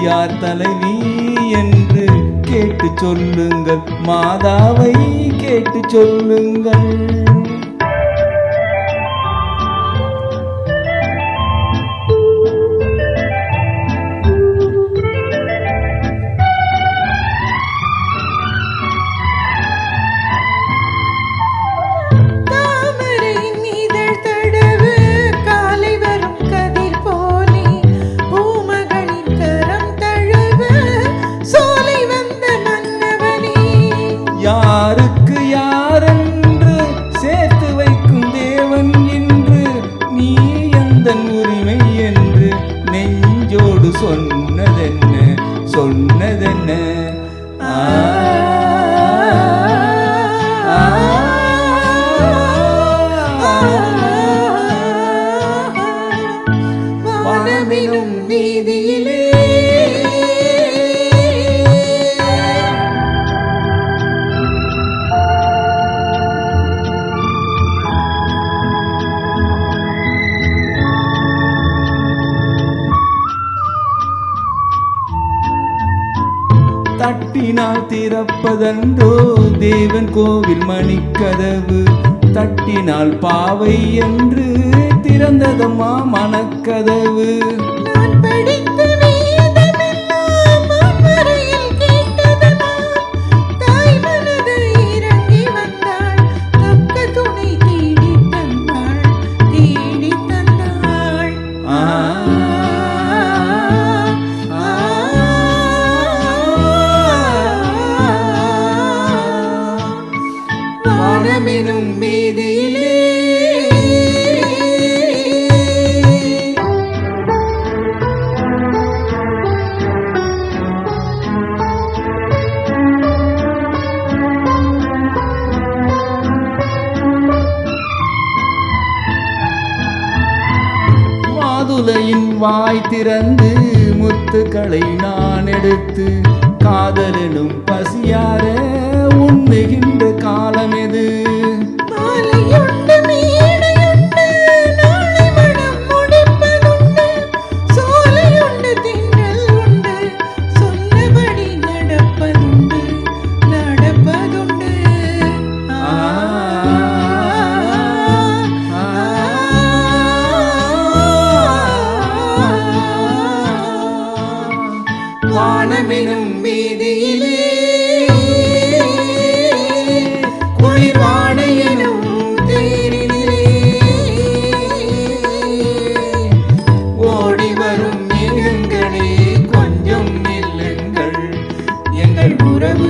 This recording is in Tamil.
யார் தலைவி என்று கேட்டு சொல்லுங்கள், மாதாவை கேட்டு சொல்லுங்கள். யாருக்கு யாரென்று சேர்த்து வைக்கும் தேவன் என்று நீ எந்தன் உரிமை என்று நெஞ்சோடு சொன்னதென்ன சொன்னதென்ன. வானமெனும் வீதியிலே தட்டினால் திறப்பதன்றோ தேவன் கோவில் மணிக்கதவு, தட்டினால் பாவை என்று திறந்ததம்மா மனக்கதவு. வானமெனும் வீதியிலே மாதுளையின் வாய் திறந்து முத்துக்களை நான் எடுத்து காதலனும் பசியார உண்ணுகின்ற காலம் எது? வானமெனும் வீதியிலே குளிர்வாடையெனும் தேரினிலே ஓடி வரும் மேகங்களே கொஞ்சம் நில்லுங்கள், எங்கள் உறவு